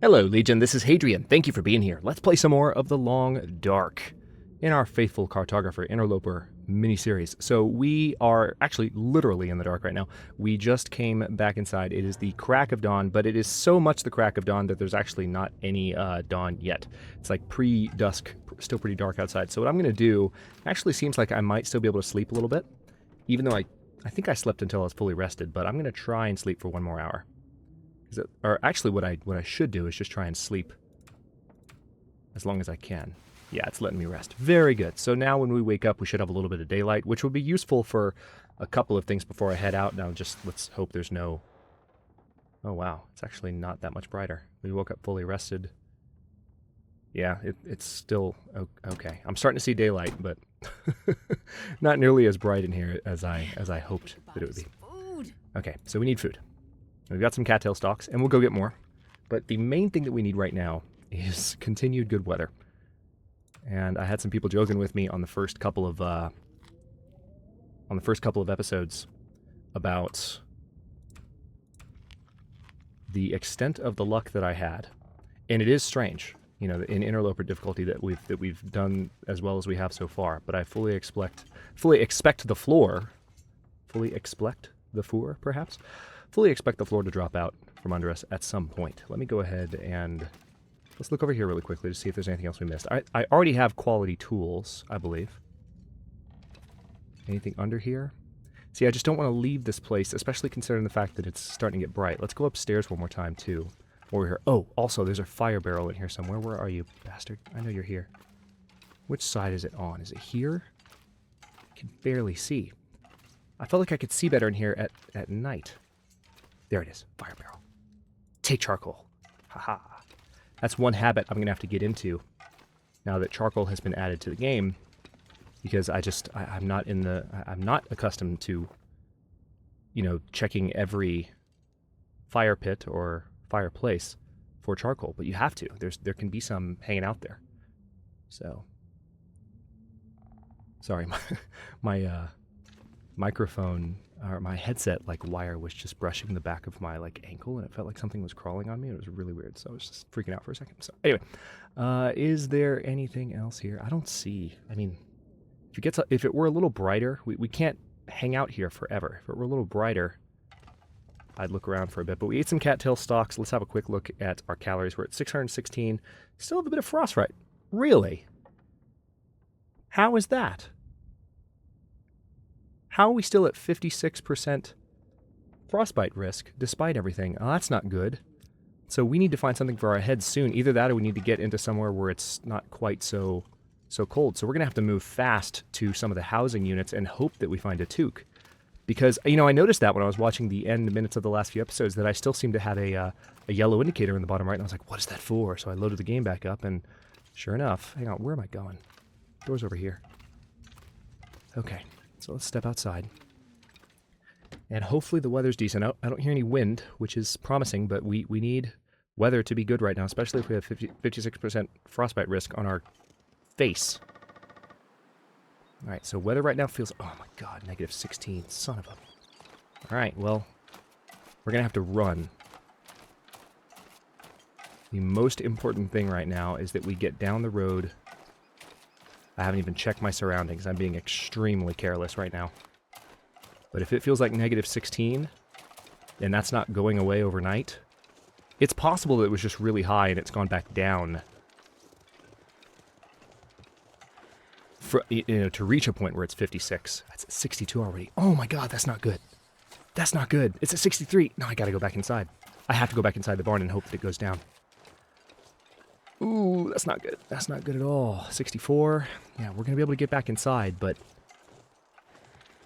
Hello, Legion. This is Hadrian. Thank you for being here. Let's play some more of The Long Dark in our faithful Cartographer Interloper mini-series. So we are actually literally in the dark right now. We just came back inside. It is the crack of dawn, but it is so much the crack of dawn that there's actually not any dawn yet. It's like pre-dusk, still pretty dark outside. So what I'm going to do actually seems like I might still be able to sleep a little bit, even though I think I slept until I was fully rested, but I'm going to try and sleep for one more hour. Or actually what I should do is just try and sleep as long as I can. Yeah, it's letting me rest. Very good. So now when we wake up, we should have a little bit of daylight, which will be useful for a couple of things before I head out. Now just let's hope there's no... Oh wow, it's actually not that much brighter. We woke up fully rested. Yeah, it's still okay. I'm starting to see daylight, but not nearly as bright in here as I hoped that it would be. Okay, so we need food. We've got some cattail stalks, and we'll go get more. But the main thing that we need right now is continued good weather. And I had some people joking with me on the first couple of episodes about the extent of the luck that I had, and it is strange, you know, in interloper difficulty that we've done as well as we have so far. But I fully expect the floor to drop out from under us at some point. Let me go ahead and let's look over here really quickly to see if there's anything else we missed. I already have quality tools, I believe. Anything under here? See, I just don't want to leave this place, especially considering the fact that it's starting to get bright. Let's go upstairs one more time, too. While we're here. Oh, also, there's a fire barrel in here somewhere. Where are you, bastard? I know you're here. Which side is it on? Is it here? I can barely see. I felt like I could see better in here at night. There it is. Fire barrel. Take charcoal. Haha. That's one habit I'm going to have to get into now that charcoal has been added to the game, because I'm not accustomed to, you know, checking every fire pit or fireplace for charcoal, but you have to. There can be some hanging out there. So, sorry, my microphone or my headset wire was just brushing the back of my ankle, and it felt like something was crawling on me. It was really weird, so I was just freaking out for a second. So anyway, is there anything else here? I don't see. I mean, if it were a little brighter, we can't hang out here forever. If it were a little brighter, I'd look around for a bit. But we ate some cattail stalks. Let's have a quick look at our calories. We're at 616. Still have a bit of frostbite. Really? How is that? How are we still at 56% frostbite risk despite everything? Oh, that's not good. So we need to find something for our heads soon. Either that or we need to get into somewhere where it's not quite so cold. So we're going to have to move fast to some of the housing units and hope that we find a toque. Because, you know, I noticed that when I was watching the end minutes of the last few episodes that I still seem to have a yellow indicator in the bottom right. And I was like, what is that for? So I loaded the game back up, and sure enough, hang on, where am I going? Door's over here. Okay. So let's step outside. And hopefully the weather's decent. I don't hear any wind, which is promising, but we need weather to be good right now, especially if we have 56% frostbite risk on our face. All right, so weather right now feels... Oh my god, negative 16. Son of a... All right, well, we're going to have to run. The most important thing right now is that we get down the road. I haven't even checked my surroundings. I'm being extremely careless right now. But if it feels like negative 16, and that's not going away overnight, it's possible that it was just really high and it's gone back down. To reach a point where it's 56. That's at 62 already. Oh my god, that's not good. That's not good. It's at 63. No, I gotta go back inside. I have to go back inside the barn and hope that it goes down. Ooh, that's not good. That's not good at all. 64. Yeah, we're going to be able to get back inside, but...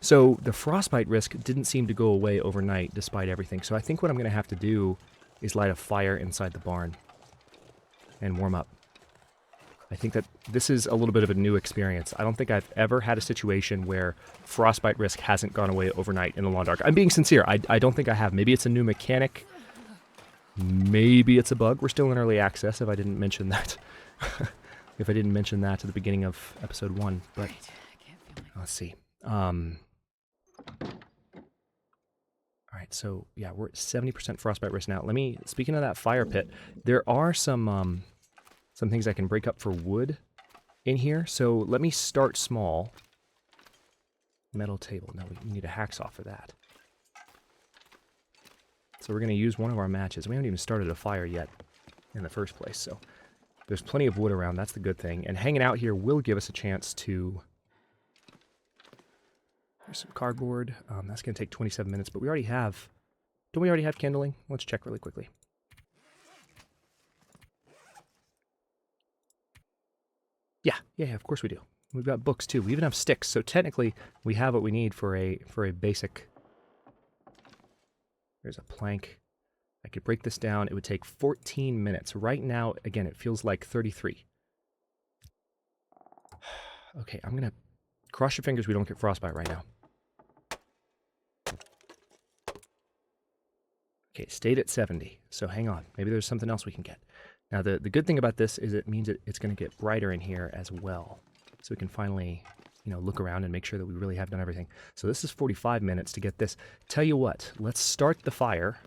So, the frostbite risk didn't seem to go away overnight, despite everything. So I think what I'm going to have to do is light a fire inside the barn and warm up. I think that this is a little bit of a new experience. I don't think I've ever had a situation where frostbite risk hasn't gone away overnight in the Long Dark. I'm being sincere. I don't think I have. Maybe it's a new mechanic. Maybe it's a bug. We're still in early access, if I didn't mention that. If I didn't mention that at the beginning of episode 1. But let's see. All right, so yeah, we're at 70% frostbite risk now. Speaking of that fire pit, there are some things I can break up for wood in here. So let me start small. Metal table. No, we need a hacksaw for that. So we're going to use one of our matches. We haven't even started a fire yet in the first place, so there's plenty of wood around. That's the good thing. And hanging out here will give us a chance to... There's some cardboard. That's going to take 27 minutes, but we already have... Don't we already have kindling? Let's check really quickly. Yeah, of course we do. We've got books too. We even have sticks, so technically we have what we need for a basic... There's a plank. I could break this down. It would take 14 minutes. Right now, again, it feels like 33. Okay, I'm going to cross your fingers we don't get frostbite right now. Okay, stayed at 70, so hang on. Maybe there's something else we can get. Now, the good thing about this is it means it's going to get brighter in here as well. So we can finally, look around and make sure that we really have done everything. So this is 45 minutes to get this. Tell you what, let's start the fire,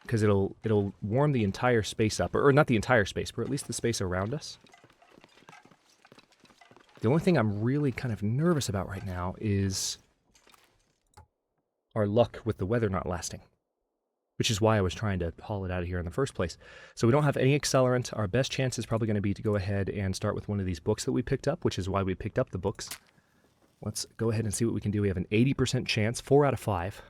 because it'll warm the entire space up. Or not the entire space, but at least the space around us. The only thing I'm really kind of nervous about right now is our luck with the weather not lasting, which is why I was trying to haul it out of here in the first place. So we don't have any accelerant. Our best chance is probably going to be to go ahead and start with one of these books that we picked up, which is why we picked up the books. Let's go ahead and see what we can do. We have an 80% chance, 4 out of 5.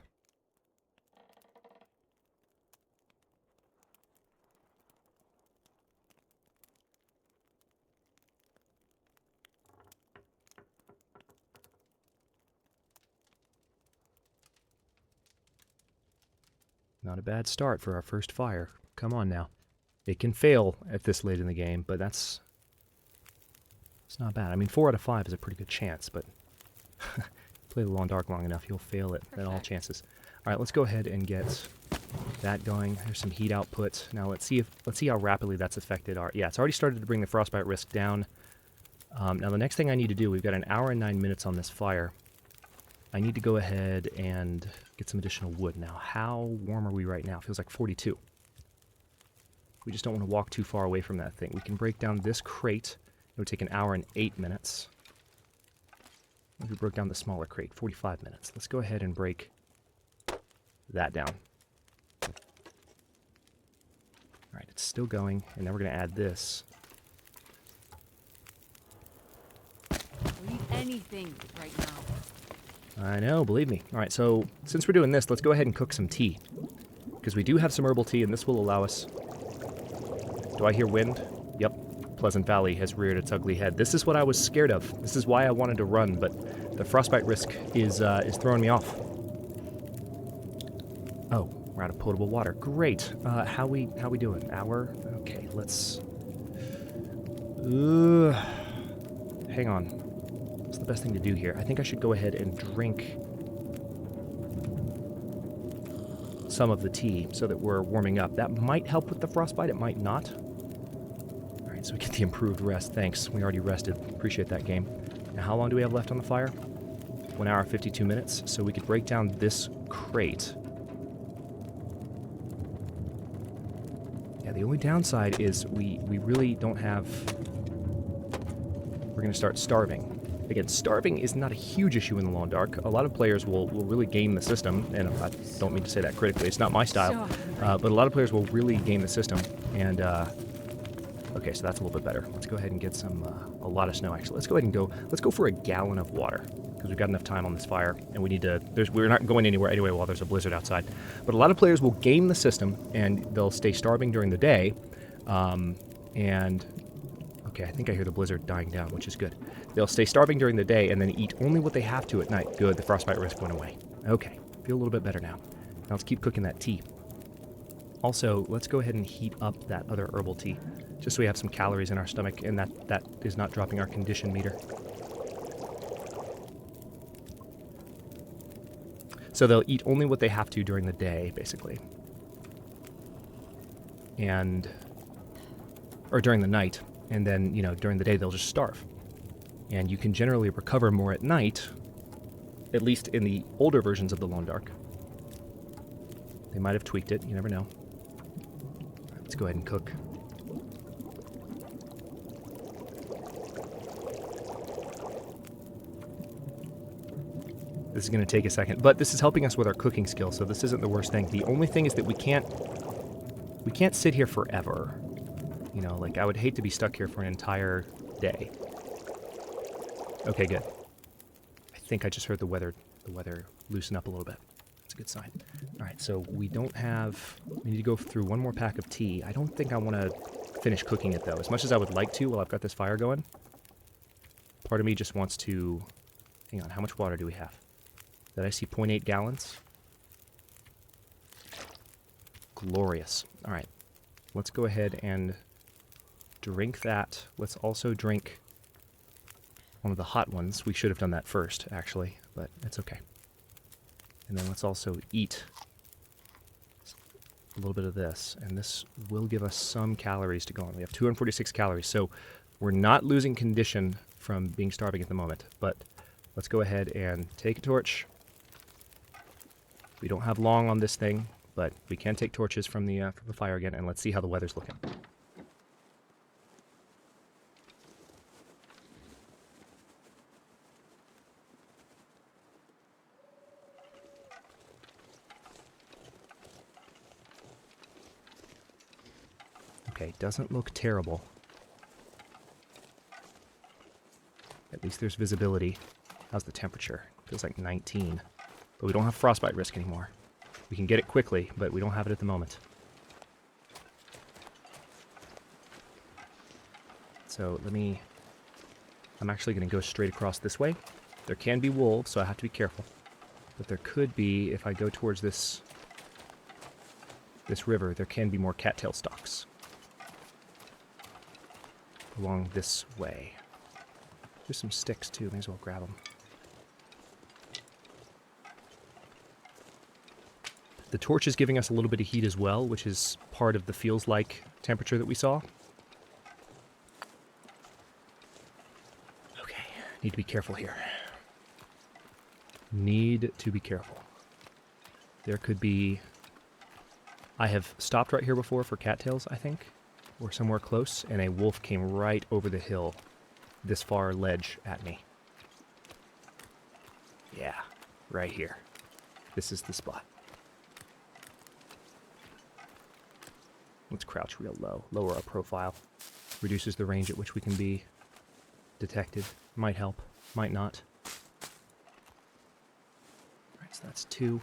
Not a bad start for our first fire. Come on now. It can fail at this late in the game, but it's not bad. I mean, 4 out of 5 is a pretty good chance, but play the long dark long enough, you'll fail it at all chances. All right, let's go ahead and get that going. There's some heat output. Now let's see how rapidly that's affected our... Yeah, it's already started to bring the frostbite risk down. Now the next thing I need to do, we've got an hour and 9 minutes on this fire. I need to go ahead and get some additional wood. Now, how warm are we right now? It feels like 42. We just don't want to walk too far away from that thing. We can break down this crate. It would take an hour and 8 minutes. If we broke down the smaller crate, 45 minutes. Let's go ahead and break that down. All right, it's still going, and then we're going to add this. We need anything right now. I know, believe me. All right, so since we're doing this, let's go ahead and cook some tea. Because we do have some herbal tea, and this will allow us... Do I hear wind? Yep. Pleasant Valley has reared its ugly head. This is what I was scared of. This is why I wanted to run, but the frostbite risk is throwing me off. Oh, we're out of potable water. Great. How we doing? Hour? Okay, let's... hang on. What's the best thing to do here? I think I should go ahead and drink some of the tea so that we're warming up. That might help with the frostbite. It might not. All right, so we get the improved rest. Thanks. We already rested. Appreciate that, game. Now, how long do we have left on the fire? 1 hour, 52 minutes. So we could break down this crate. Yeah, the only downside is we really don't have... We're going to start starving. Again, starving is not a huge issue in the long dark. A lot of players will really game the system, and I don't mean to say that critically. It's not my style, but a lot of players will really game the system. And okay, so that's a little bit better. Let's go ahead and get a lot of snow. Actually, let's go ahead and let's go for a gallon of water because we've got enough time on this fire, and we need to. We're not going anywhere anyway while there's a blizzard outside. But a lot of players will game the system, and they'll stay starving during the day, and. Okay, I think I hear the blizzard dying down, which is good. They'll stay starving during the day and then eat only what they have to at night. Good, the frostbite risk went away. Okay, feel a little bit better now. Now let's keep cooking that tea. Also, let's go ahead and heat up that other herbal tea, just so we have some calories in our stomach and that is not dropping our condition meter. So they'll eat only what they have to during the day, basically. Or during the night. And then, during the day, they'll just starve. And you can generally recover more at night, at least in the older versions of the Lone Dark. They might have tweaked it. You never know. Let's go ahead and cook. This is going to take a second, but this is helping us with our cooking skills, so this isn't the worst thing. The only thing is that we can't sit here forever. You know, like I would hate to be stuck here for an entire day. Okay, good. I think I just heard the weather loosen up a little bit. That's a good sign. All right, so we need to go through one more pack of tea. I don't think I want to finish cooking it though, as much as I would like to while I've got this fire going. Part of me just wants to, hang on, how much water do we have? Did I see 0.8 gallons? Glorious. All right, let's go ahead and drink that. Let's also drink one of the hot ones. We should have done that first, actually, but it's okay. And then let's also eat a little bit of this, and this will give us some calories to go on. We have 246 calories, so we're not losing condition from being starving at the moment, but let's go ahead and take a torch. We don't have long on this thing, but we can take torches from the fire again, and let's see how the weather's looking. Okay, doesn't look terrible. At least there's visibility. How's the temperature? Feels like 19. But we don't have frostbite risk anymore. We can get it quickly, but we don't have it at the moment. So I'm actually going to go straight across this way. There can be wolves, so I have to be careful. But there could be, if I go towards this river, there can be more cattail stalks along this way. There's some sticks too, may as well grab them. The torch is giving us a little bit of heat as well, which is part of the feels like temperature that we saw. Okay, need to be careful here. Need to be careful. There could be... I have stopped right here before for cattails, I think, or somewhere close, and a wolf came right over the hill, this far ledge at me. Yeah, right here. This is the spot. Let's crouch real low, lower our profile. Reduces the range at which we can be detected. Might help, might not. Alright, so that's 2.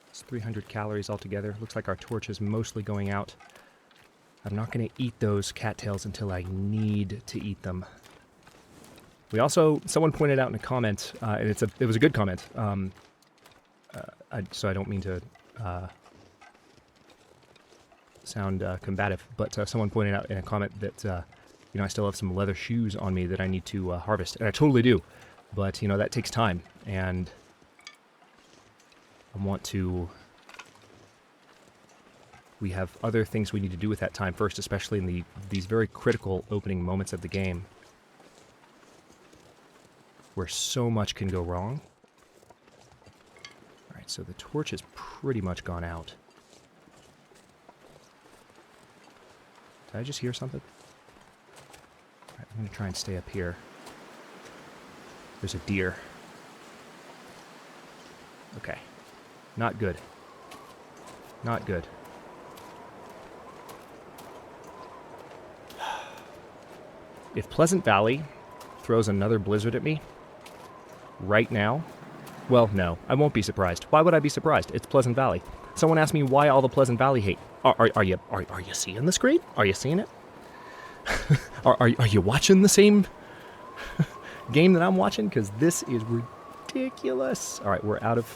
It's 300 calories altogether. Looks like our torch is mostly going out. I'm not going to eat those cattails until I need to eat them. We also, someone pointed out in a comment, and it was a good comment, so I don't mean to sound combative, but someone pointed out in a comment that I still have some leather shoes on me that I need to harvest, and I totally do, but that takes time, and I want to. We have other things we need to do with that time first, especially in these very critical opening moments of the game, where so much can go wrong. All right, so the torch is pretty much gone out. Did I just hear something? All right, I'm going to try and stay up here. There's a deer. Okay. Not good. Not good. If Pleasant Valley throws another blizzard at me right now, well, no, I won't be surprised. Why would I be surprised? It's Pleasant Valley. Someone asked me why all the Pleasant Valley hate. Are you seeing the screen? Are you seeing it? are you watching the same game that I'm watching? Because this is ridiculous. All right, we're out of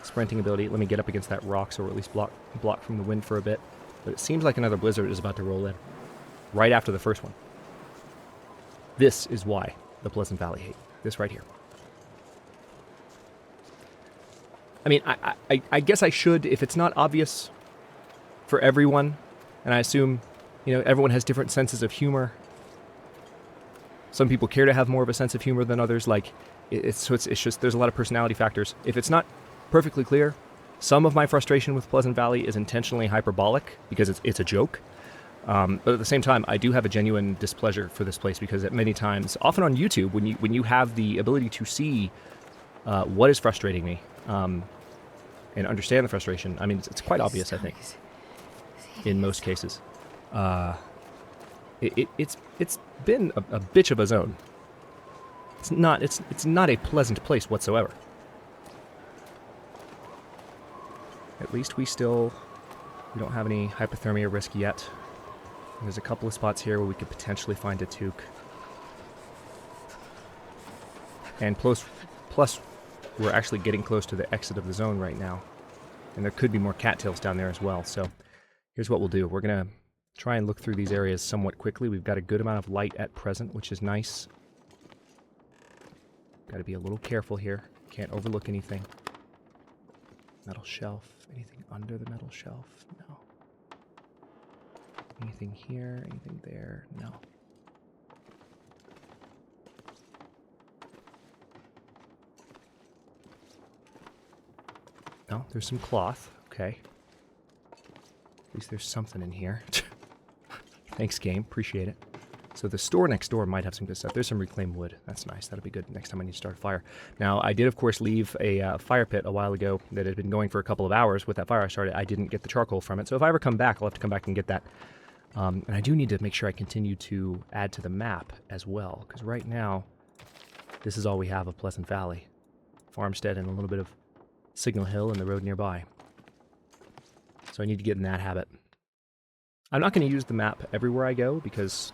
sprinting ability. Let me get up against that rock so we're at least block from the wind for a bit. But it seems like another blizzard is about to roll in right after the first one. This is why the Pleasant Valley hate. This right here. I mean, I guess I should, if it's not obvious for everyone, and I assume, everyone has different senses of humor. Some people care to have more of a sense of humor than others. Like, it's just, there's a lot of personality factors. If it's not perfectly clear, Some of my frustration with Pleasant Valley is intentionally hyperbolic because it's a joke. But at the same time, I do have a genuine displeasure for this place because at many times, often on YouTube, when you have the ability to see what is frustrating me and understand the frustration, I mean, it's quite obvious, I think, in most cases. It's been a bitch of a zone. It's not a pleasant place whatsoever. At least we don't have any hypothermia risk yet. There's a couple of spots here where we could potentially find a toque. And plus, we're actually getting close to the exit of the zone right now. And there could be more cattails down there as well. So here's what we'll do. We're going to try and look through these areas somewhat quickly. We've got a good amount of light at present, which is nice. Got to be a little careful here. Can't overlook anything. Metal shelf. Anything under the metal shelf? No. Anything here? Anything there? No. No, there's some cloth. Okay. At least there's something in here. Thanks, game. Appreciate it. So the store next door might have some good stuff. There's some reclaimed wood. That's nice. That'll be good next time I need to start a fire. Now, I did, of course, leave a fire pit a while ago that had been going for a couple of hours. With that fire I started, I didn't get the charcoal from it. So if I ever come back, I'll have to come back and get that. And I do need to make sure I continue to add to the map as well. Because right now, this is all we have of Pleasant Valley. Farmstead and a little bit of Signal Hill and the road nearby. So I need to get in that habit. I'm not going to use the map everywhere I go because...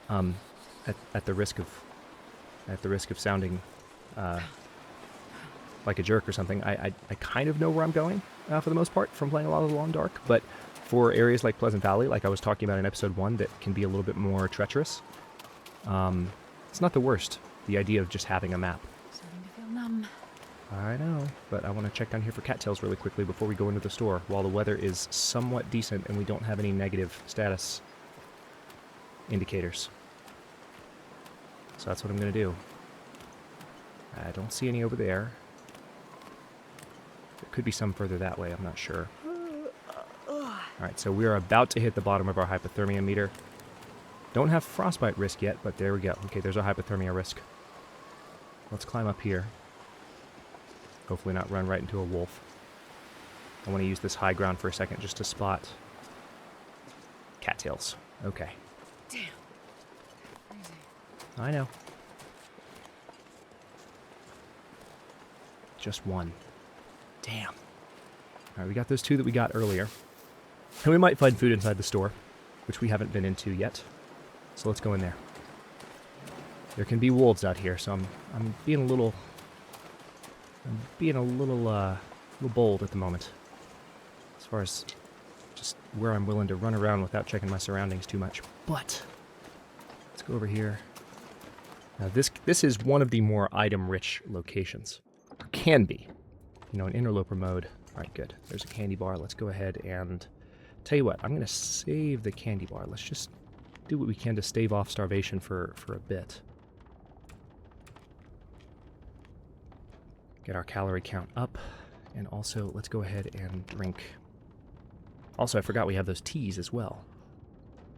at the risk of sounding like a jerk or something, I kind of know where I'm going for the most part from playing a lot of the Long Dark. But for areas like Pleasant Valley, like I was talking about in episode 1, that can be a little bit more treacherous, it's not the worst. The idea of just having a map. Starting to feel numb. I know, but I want to check down here for cattails really quickly before we go into the store, while the weather is somewhat decent and we don't have any negative status indicators. So that's what I'm going to do. I don't see any over there. There could be some further that way, I'm not sure. Alright, so we're about to hit the bottom of our hypothermia meter. Don't have frostbite risk yet, but there we go. Okay, there's our hypothermia risk. Let's climb up here. Hopefully not run right into a wolf. I want to use this high ground for a second just to spot cattails. Okay. Damn. I know. Just one. Damn. Alright, we got those two that we got earlier. And we might find food inside the store, which we haven't been into yet. So let's go in there. There can be wolves out here, so I'm being a little bold at the moment. As far as just where I'm willing to run around without checking my surroundings too much. But let's go over here. Now this is one of the more item-rich locations. Or can be. You know, in Interloper mode. Alright, good. There's a candy bar. Let's go ahead and... Tell you what, I'm going to save the candy bar. Let's just do what we can to stave off starvation for a bit. Get our calorie count up. And also, let's go ahead and drink. Also, I forgot we have those teas as well.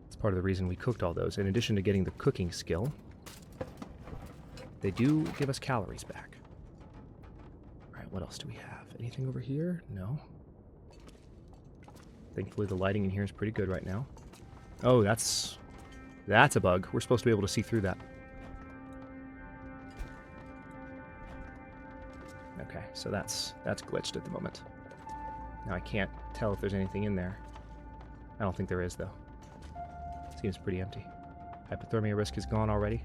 That's part of the reason we cooked all those. In addition to getting the cooking skill, they do give us calories back. Alright, what else do we have? Anything over here? No. Thankfully, the lighting in here is pretty good right now. Oh, that's a bug. We're supposed to be able to see through that. Okay, so that's glitched at the moment. Now I can't tell if there's anything in there. I don't think there is, though. Seems pretty empty. Hypothermia risk is gone already.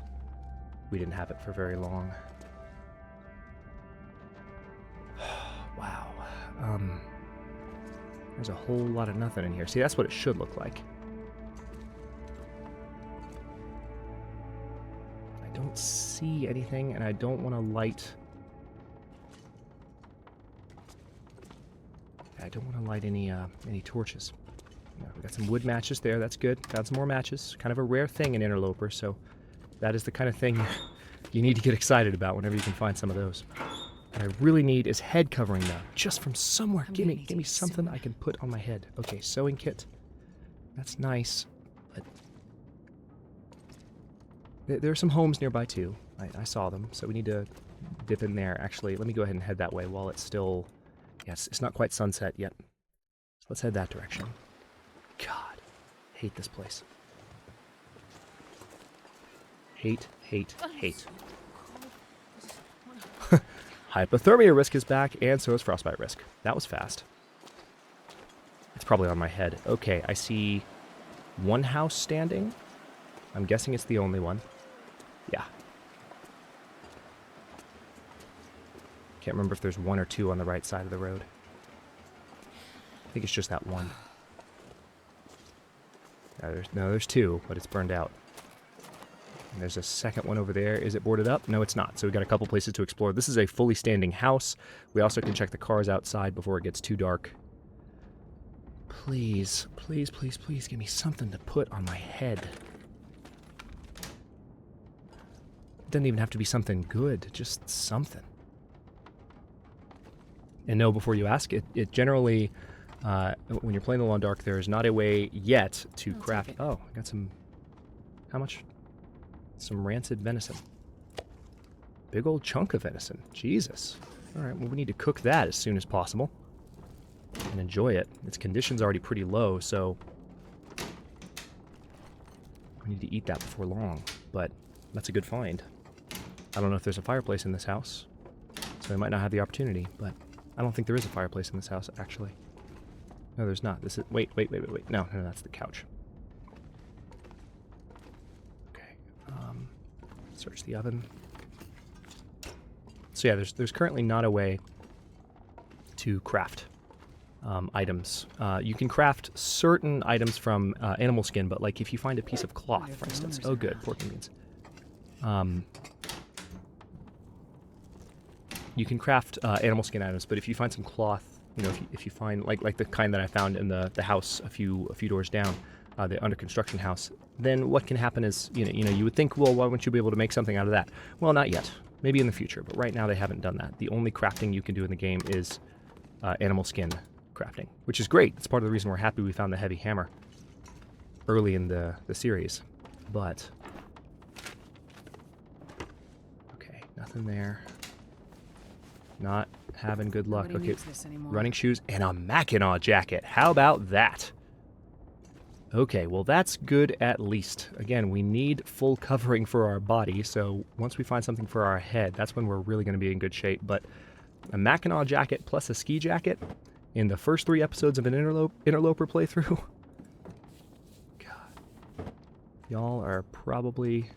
We didn't have it for very long. Wow. There's a whole lot of nothing in here. See, that's what it should look like. I don't see anything, and I don't want to light... I don't want to light any torches. Yeah, we got some wood matches there. That's good. Got some more matches. Kind of a rare thing in Interloper, so that is the kind of thing you need to get excited about whenever you can find some of those. What I really need is head covering now, just from somewhere. I'm Give gonna me need to get something I can put on my head. Okay, sewing kit. That's nice, but there are some homes nearby too. I saw them, so we need to dip in there. Actually, let me go ahead and head that way while it's still... Yes, it's not quite sunset yet. So let's head that direction. God, hate this place. Hate, hate, hate. Hypothermia risk is back, and so is frostbite risk. That was fast. It's probably on my head. Okay, I see one house standing. I'm guessing it's the only one. Yeah. Can't remember if there's one or two on the right side of the road. I think it's just that one. No, there's two, but it's burned out. And there's a second one over there. Is it boarded up? No, it's not. So we've got a couple places to explore. This is a fully standing house. We also can check the cars outside before it gets too dark. Please, please, please, please give me something to put on my head. It doesn't even have to be something good, just something. And no, before you ask, it generally, when you're playing the Long Dark, there is not a way yet to craft... Oh, I got some... How much? Some rancid venison. Big old chunk of venison. Jesus. Alright, well we need to cook that as soon as possible. And enjoy it. Its condition's already pretty low, so... we need to eat that before long. But that's a good find. I don't know if there's a fireplace in this house, so I might not have the opportunity, but I don't think there is a fireplace in this house, actually. No, there's not. This is... Wait. No, that's the couch. Search the oven. So yeah, there's currently not a way to craft items. You can craft certain items from animal skin, but like if you find a piece of cloth, for instance. Oh good, pork and beans. You can craft animal skin items, but if you find some cloth, you know, if you find like the kind that I found in the house a few doors down, the under construction house, then what can happen is, you know, you would think, well, why wouldn't you be able to make something out of that? Well, not yet. Maybe in the future, but right now they haven't done that. The only crafting you can do in the game is animal skin crafting, which is great. It's part of the reason we're happy we found the heavy hammer early in the series. But okay, nothing there. Not having good luck. Okay, running shoes and a Mackinac jacket. How about that? Okay, well that's good at least. Again, we need full covering for our body, so once we find something for our head, that's when we're really going to be in good shape. But a Mackinac jacket plus a ski jacket in the first 3 episodes of an Interloper playthrough? God. Y'all are probably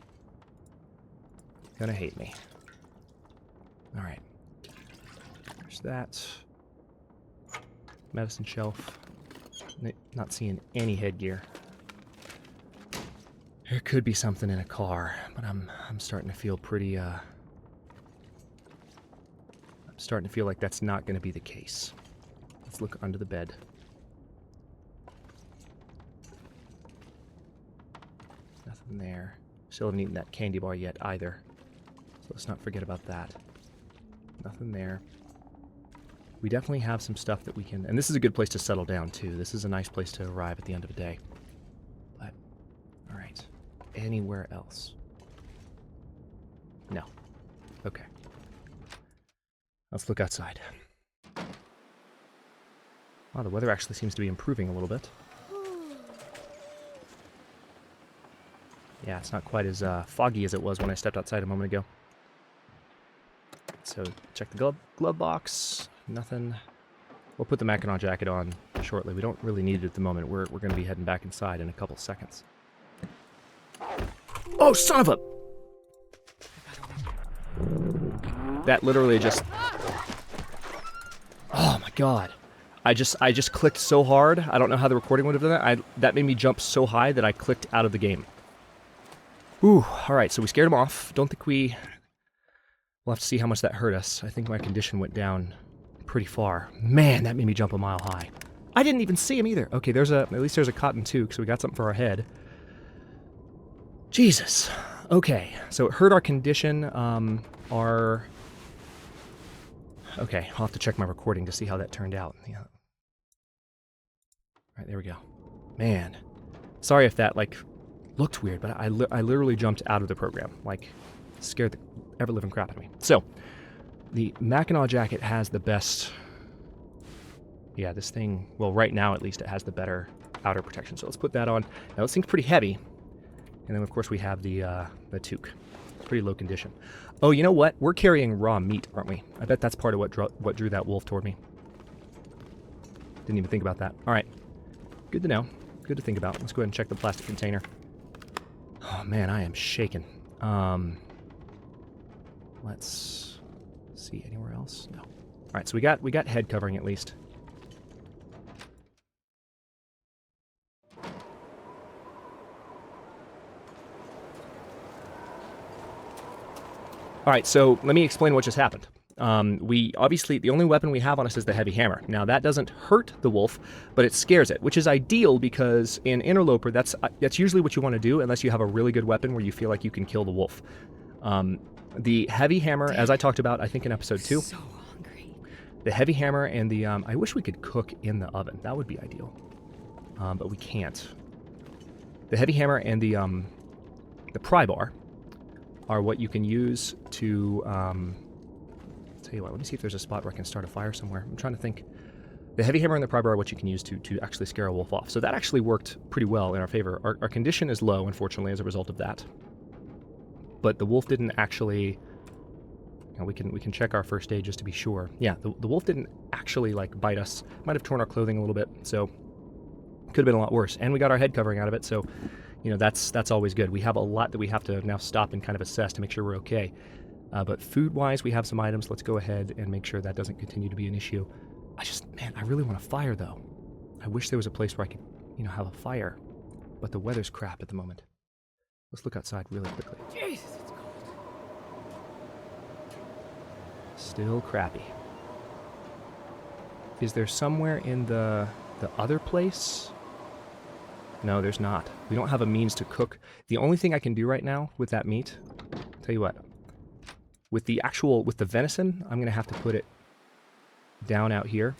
gonna hate me. Alright. There's that. Medicine shelf. Not seeing any headgear. There could be something in a car, but I'm starting to feel pretty I'm starting to feel like that's not going to be the case. Let's look under the bed. Nothing there. Still haven't eaten that candy bar yet either. So let's not forget about that. Nothing there. We definitely have some stuff that we can... And this is a good place to settle down, too. This is a nice place to arrive at the end of the day. But, alright. Anywhere else? No. Okay. Let's look outside. Wow, the weather actually seems to be improving a little bit. Yeah, it's not quite as foggy as it was when I stepped outside a moment ago. So, check the glove box. Nothing. We'll put the Mackinac jacket on shortly. We don't really need it at the moment. We're going to be heading back inside in a couple seconds. Oh, son of a... That literally just... Oh my god. I just clicked so hard. I don't know how the recording would have done that. That made me jump so high that I clicked out of the game. Ooh, alright, so we scared him off. Don't think we... We'll have to see how much that hurt us. I think my condition went down pretty far. Man, that made me jump a mile high. I didn't even see him either. Okay, at least there's a cotton toque, so we got something for our head. Jesus. Okay, so it hurt our condition. Okay, I'll have to check my recording to see how that turned out. Yeah. All right, there we go. Man, sorry if that, like, looked weird, but I literally jumped out of the program. Like, scared the ever-living crap out of me. So, the Mackinac jacket has the best... Yeah, this thing... Well, right now, at least, it has the better outer protection. So let's put that on. Now, this thing's pretty heavy. And then, of course, we have the toque. Pretty low condition. Oh, you know what? We're carrying raw meat, aren't we? I bet that's part of what drew that wolf toward me. Didn't even think about that. All right. Good to know. Good to think about. Let's go ahead and check the plastic container. Oh, man, I am shaking. Let's see. Anywhere else? No. All right, so we got head covering at least. All right, so let me explain what just happened. We obviously, the only weapon we have on us is the heavy hammer. Now, that doesn't hurt the wolf, but it scares it, which is ideal because in Interloper, that's usually what you want to do unless you have a really good weapon where you feel like you can kill the wolf. The heavy hammer, as I talked about, I think in episode 2. So hungry. The heavy hammer and the, I wish we could cook in the oven. That would be ideal. But we can't. The heavy hammer and the pry bar are what you can use to, tell you what, let me see if there's a spot where I can start a fire somewhere. I'm trying to think. The heavy hammer and the pry bar are what you can use to actually scare a wolf off. So that actually worked pretty well in our favor. Our condition is low, unfortunately, as a result of that. But the wolf didn't actually, you know, we can check our first aid just to be sure. Yeah, the wolf didn't actually, like, bite us. Might have torn our clothing a little bit, so could have been a lot worse. And we got our head covering out of it, so, you know, that's always good. We have a lot that we have to now stop and kind of assess to make sure we're okay. But food-wise, we have some items. Let's go ahead and make sure that doesn't continue to be an issue. I really want a fire, though. I wish there was a place where I could, you know, have a fire. But the weather's crap at the moment. Let's look outside really quickly. Jesus, it's cold. Still crappy. Is there somewhere in the other place? No, there's not. We don't have a means to cook. The only thing I can do right now with that meat, tell you what, with the venison, I'm going to have to put it down out here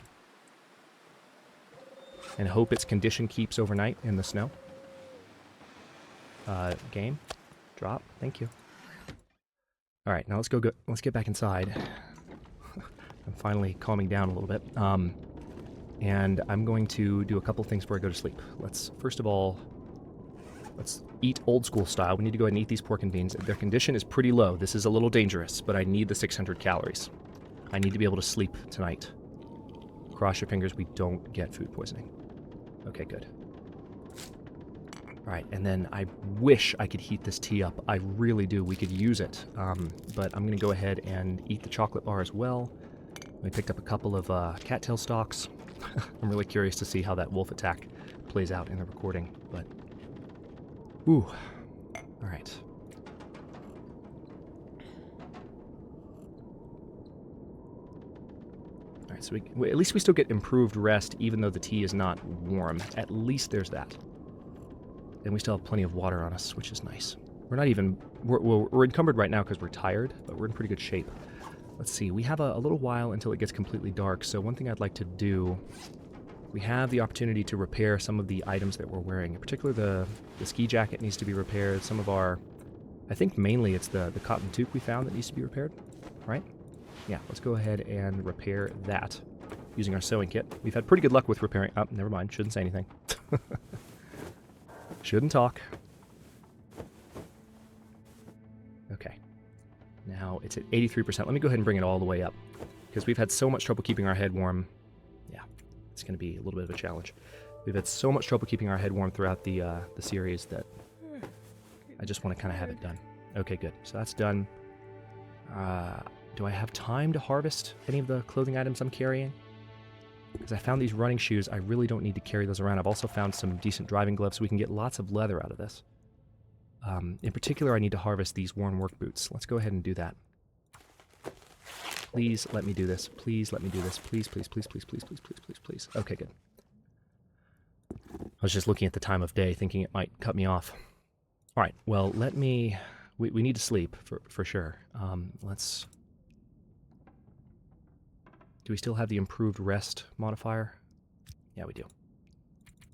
and hope its condition keeps overnight in the snow. Game, drop, thank you. All right, now let's get back inside. I'm finally calming down a little bit. And I'm going to do a couple things before I go to sleep. First of all, let's eat old school style. We need to go ahead and eat these pork and beans. Their condition is pretty low. This is a little dangerous, but I need the 600 calories. I need to be able to sleep tonight. Cross your fingers we don't get food poisoning. Okay, good. All right, and then I wish I could heat this tea up. I really do. We could use it. But I'm going to go ahead and eat the chocolate bar as well. We picked up a couple of cattail stalks. I'm really curious to see how that wolf attack plays out in the recording, but... Ooh. All right. All right, so at least we still get improved rest, even though the tea is not warm. At least there's that. And we still have plenty of water on us, which is nice. We're not even... We're encumbered right now because we're tired, but we're in pretty good shape. Let's see, we have a little while until it gets completely dark, so one thing I'd like to do, we have the opportunity to repair some of the items that we're wearing. In particular, the ski jacket needs to be repaired. Some of our, I think mainly it's the cotton toque we found that needs to be repaired, right? Yeah, let's go ahead and repair that using our sewing kit. We've had pretty good luck with repairing, oh, never mind, shouldn't say anything. Shouldn't talk. Okay. Now it's at 83%. Let me go ahead and bring it all the way up because we've had so much trouble keeping our head warm. Yeah, it's going to be a little bit of a challenge. We've had so much trouble keeping our head warm throughout the series that I just want to kind of have it done. Okay, good. So that's done. Do I have time to harvest any of the clothing items I'm carrying? Because I found these running shoes. I really don't need to carry those around. I've also found some decent driving gloves so we can get lots of leather out of this. In particular, I need to harvest these worn work boots. Let's go ahead and do that. Please let me do this. Please let me do this. Please, please, please, please, please, please, please, please, please. Okay, good. I was just looking at the time of day, thinking it might cut me off. All right, well, let me... We need to sleep, for sure. Let's... Do we still have the improved rest modifier? Yeah, we do.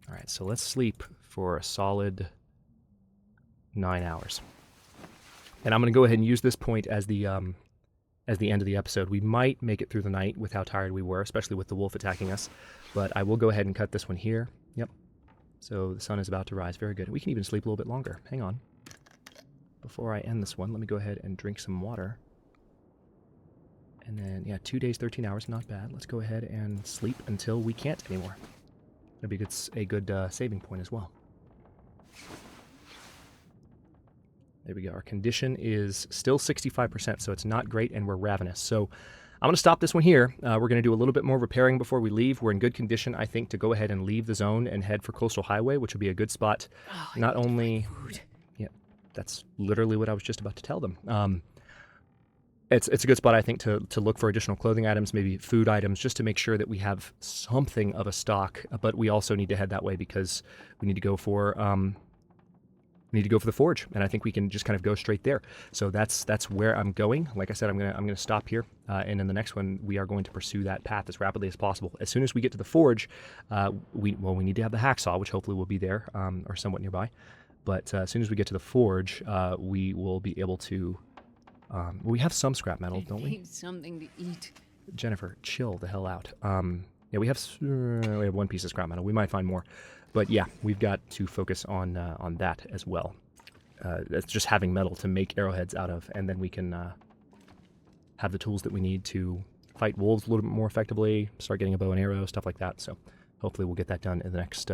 All right, so let's sleep for a solid 9 hours. And I'm going to go ahead and use this point as the end of the episode. We might make it through the night with how tired we were, especially with the wolf attacking us. But I will go ahead and cut this one here. Yep. So the sun is about to rise. Very good. We can even sleep a little bit longer. Hang on. Before I end this one, let me go ahead and drink some water. And then, yeah, 2 days, 13 hours, not bad. Let's go ahead and sleep until we can't anymore. That'd be a good saving point as well. There we go. Our condition is still 65%, so it's not great, and we're ravenous. So I'm going to stop this one here. We're going to do a little bit more repairing before we leave. We're in good condition, I think, to go ahead and leave the zone and head for Coastal Highway, which would be a good spot. Oh, Not only... Yeah, that's literally what I was just about to tell them. It's a good spot, I think, to look for additional clothing items, maybe food items, just to make sure that we have something of a stock. But we also need to head that way because we need to go for the forge, and I think we can just kind of go straight there. So that's where I'm going. Like I said, I'm gonna stop here, and in the next one we are going to pursue that path as rapidly as possible. As soon as we get to the forge, we need to have the hacksaw, which hopefully will be there or somewhat nearby. But as soon as we get to the forge, we will be able to. We have some scrap metal, don't we? Need something to eat. Jennifer, chill the hell out. Yeah, we have one piece of scrap metal. We might find more, but yeah, we've got to focus on that as well. That's just having metal to make arrowheads out of, and then we can have the tools that we need to fight wolves a little bit more effectively. Start getting a bow and arrow, stuff like that. So hopefully we'll get that done in the next.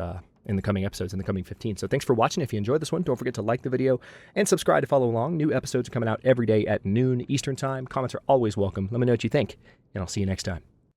In the coming episodes, in the coming 15. So thanks for watching. If you enjoyed this one, don't forget to like the video and subscribe to follow along. New episodes are coming out every day at noon Eastern Time. Comments are always welcome. Let me know what you think, and I'll see you next time.